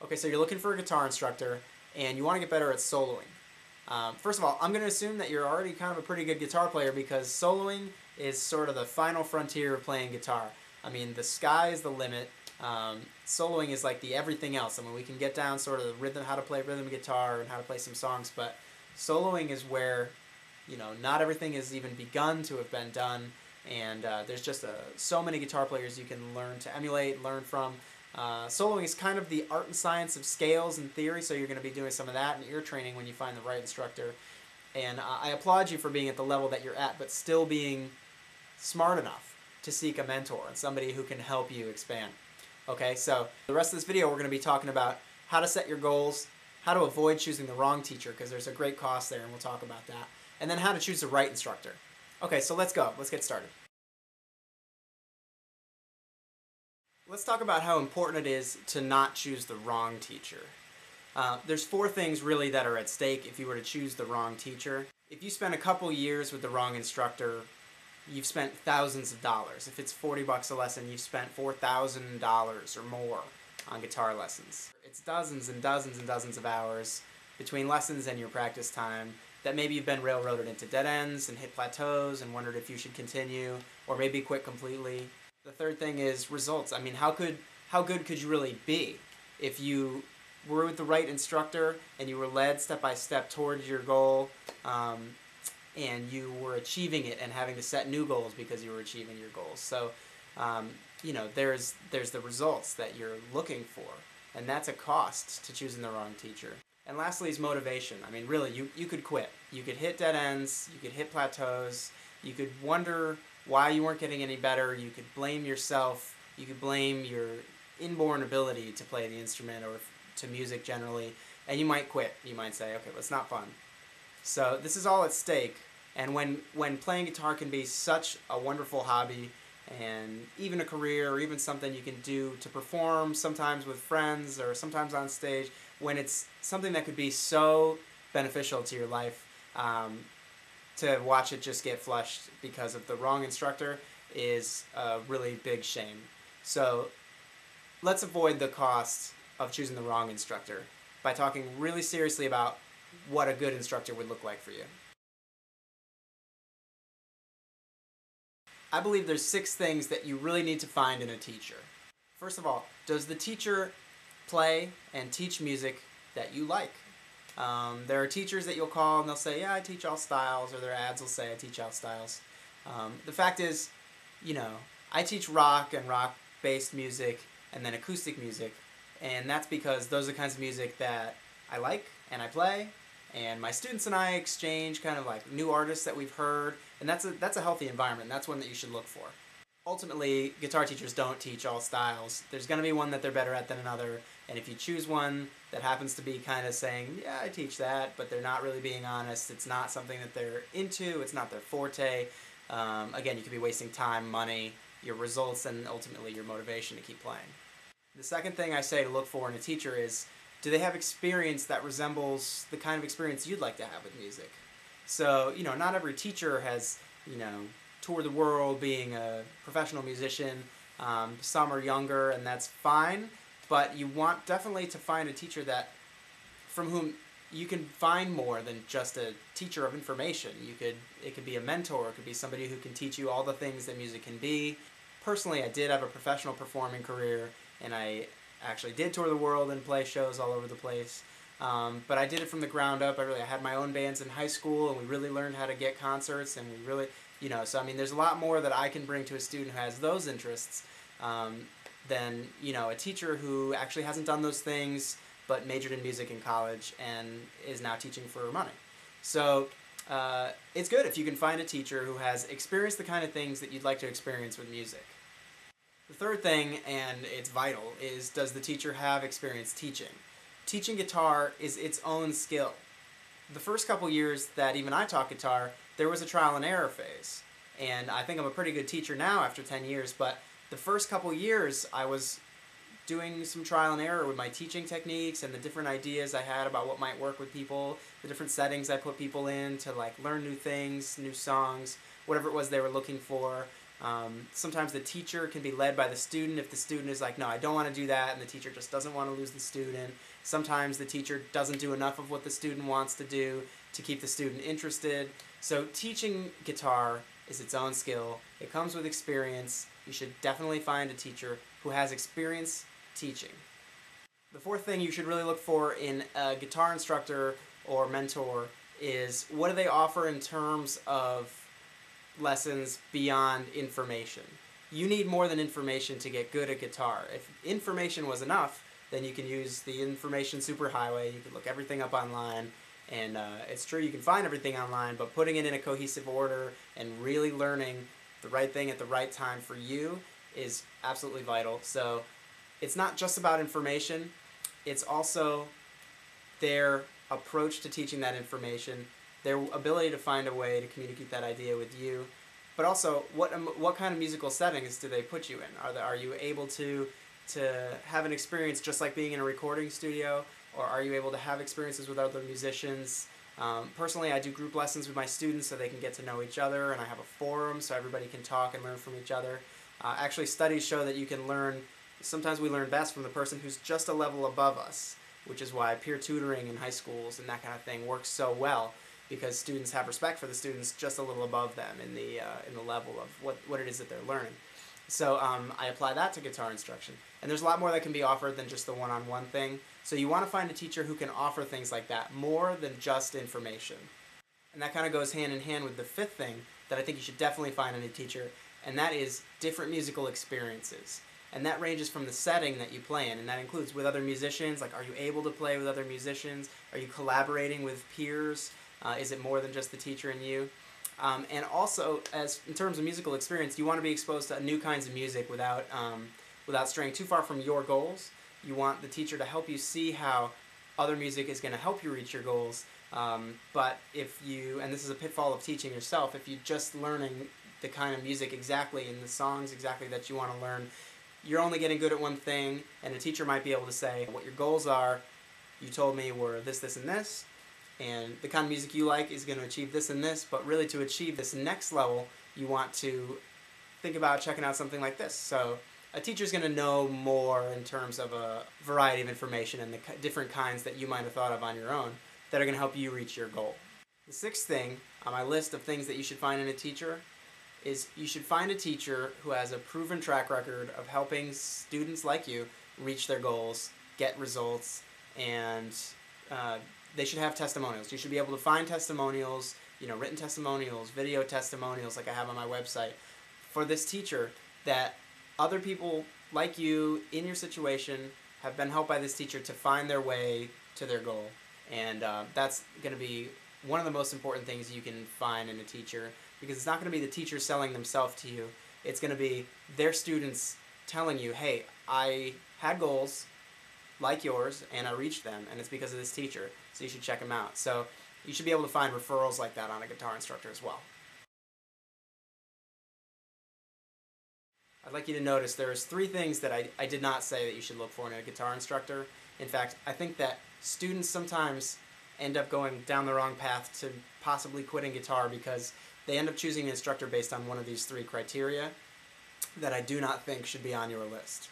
Okay, so you're looking for a guitar instructor and you want to get better at soloing. First of all, I'm going to assume that you're already kind of a pretty good guitar player because soloing is sort of the final frontier of playing guitar. I mean, the sky is the limit. Soloing is like the everything else. I mean, we can get down sort of the rhythm, how to play rhythm guitar and how to play some songs, but soloing is where, not everything has even begun to have been done, and there's just so many guitar players you can learn to emulate, learn from. Soloing is kind of the art and science of scales and theory, so you're going to be doing some of that in ear training when you find the right instructor. And I applaud you for being at the level that you're at, but still being smart enough to seek a mentor and somebody who can help you expand. Okay, so the rest of this video we're going to be talking about how to set your goals, how to avoid choosing the wrong teacher, because there's a great cost there and we'll talk about that, and then how to choose the right instructor. Okay, so let's go. Let's get started. Let's talk about how important it is to not choose the wrong teacher. There's 4 things really that are at stake if you were to choose the wrong teacher. If you spend a couple years with the wrong instructor, you've spent thousands of dollars. If it's $40 a lesson, you've spent $4,000 or more on guitar lessons. It's dozens and dozens and dozens of hours between lessons and your practice time that maybe you've been railroaded into dead ends and hit plateaus and wondered if you should continue or maybe quit completely. The third thing is results. I mean, how good could you really be if you were with the right instructor and you were led step by step towards your goal, and you were achieving it and having to set new goals because you were achieving your goals. So, there's the results that you're looking for, and that's a cost to choosing the wrong teacher. And lastly is motivation. I mean, really, you could quit. You could hit dead ends, you could hit plateaus, you could wonder why you weren't getting any better, you could blame yourself, you could blame your inborn ability to play the instrument or to music generally, and you might quit. You might say, okay, well, it's not fun. So this is all at stake, and when playing guitar can be such a wonderful hobby and even a career or even something you can do to perform sometimes with friends or sometimes on stage, when it's something that could be so beneficial to your life, to watch it just get flushed because of the wrong instructor is a really big shame. So let's avoid the cost of choosing the wrong instructor by talking really seriously about what a good instructor would look like for you. I believe there's 6 things that you really need to find in a teacher. First of all, does the teacher play and teach music that you like? There are teachers that you'll call and they'll say, yeah, I teach all styles, or their ads will say, I teach all styles. The fact is, I teach rock and rock-based music and then acoustic music, and that's because those are the kinds of music that I like and I play, and my students and I exchange kind of like new artists that we've heard, and that's a healthy environment. That's one that you should look for. Ultimately, guitar teachers don't teach all styles. There's going to be one that they're better at than another, and if you choose one that happens to be kind of saying, yeah, I teach that, but they're not really being honest, it's not something that they're into, it's not their forte, again, you could be wasting time, money, your results, and ultimately your motivation to keep playing. The second thing I say to look for in a teacher is, do they have experience that resembles the kind of experience you'd like to have with music? So, not every teacher has, toured the world being a professional musician. Some are younger, and that's fine, but you want definitely to find a teacher from whom you can find more than just a teacher of information. It could be a mentor, it could be somebody who can teach you all the things that music can be. Personally, I did have a professional performing career, and I actually did tour the world and play shows all over the place. But I did it from the ground up. I had my own bands in high school, and we really learned how to get concerts, and we really, so I mean, there's a lot more that I can bring to a student who has those interests than, a teacher who actually hasn't done those things but majored in music in college and is now teaching for money. So it's good if you can find a teacher who has experienced the kind of things that you'd like to experience with music. The third thing, and it's vital, is does the teacher have experience teaching? Teaching guitar is its own skill. The first couple years that even I taught guitar, there was a trial and error phase. And I think I'm a pretty good teacher now after 10 years, but the first couple years I was doing some trial and error with my teaching techniques and the different ideas I had about what might work with people, the different settings I put people in to learn new things, new songs, whatever it was they were looking for. Sometimes the teacher can be led by the student if the student is like, no, I don't want to do that, and the teacher just doesn't want to lose the student. Sometimes the teacher doesn't do enough of what the student wants to do to keep the student interested. So teaching guitar is its own skill. It comes with experience. You should definitely find a teacher who has experience teaching. The fourth thing you should really look for in a guitar instructor or mentor is, what do they offer in terms of lessons beyond information? You need more than information to get good at guitar. If information was enough, then you can use the information superhighway. You can look everything up online, and it's true you can find everything online, but putting it in a cohesive order and really learning the right thing at the right time for you is absolutely vital. So it's not just about information, it's also their approach to teaching that information, their ability to find a way to communicate that idea with you, but also what kind of musical settings do they put you in? Are you able to have an experience just like being in a recording studio, or are you able to have experiences with other musicians? Personally, I do group lessons with my students so they can get to know each other, and I have a forum so everybody can talk and learn from each other. Actually, studies show that you can learn, sometimes we learn best from the person who's just a level above us, which is why peer tutoring in high schools and that kind of thing works so well, because students have respect for the students just a little above them in the level of what it is that they're learning. So I apply that to guitar instruction. And there's a lot more that can be offered than just the one-on-one thing. So you want to find a teacher who can offer things like that, more than just information. And that kind of goes hand in hand with the fifth thing that I think you should definitely find in a teacher, and that is different musical experiences. And that ranges from the setting that you play in, and that includes with other musicians. Like, are you able to play with other musicians? Are you collaborating with peers? Is it more than just the teacher and you? And also, as in terms of musical experience, you want to be exposed to new kinds of music without straying too far from your goals. You want the teacher to help you see how other music is going to help you reach your goals. But if you, and this is a pitfall of teaching yourself, if you're just learning the kind of music exactly and the songs exactly that you want to learn, you're only getting good at one thing, and a teacher might be able to say, what your goals are, you told me were this, this, and this, and the kind of music you like is going to achieve this and this, but really to achieve this next level, you want to think about checking out something like this. So a teacher's going to know more in terms of a variety of information and the different kinds that you might have thought of on your own that are going to help you reach your goal. The sixth thing on my list of things that you should find in a teacher is you should find a teacher who has a proven track record of helping students like you reach their goals, get results, and they should have testimonials. You should be able to find testimonials, written testimonials, video testimonials like I have on my website for this teacher, that other people like you in your situation have been helped by this teacher to find their way to their goal. And that's going to be one of the most important things you can find in a teacher, because it's not going to be the teacher selling themselves to you. It's going to be their students telling you, hey, I had goals like yours and I reached them, and it's because of this teacher, so you should check them out. So you should be able to find referrals like that on a guitar instructor as well. I'd like you to notice there's 3 things that I did not say that you should look for in a guitar instructor. In fact, I think that students sometimes end up going down the wrong path to possibly quitting guitar because they end up choosing an instructor based on one of these 3 criteria that I do not think should be on your list.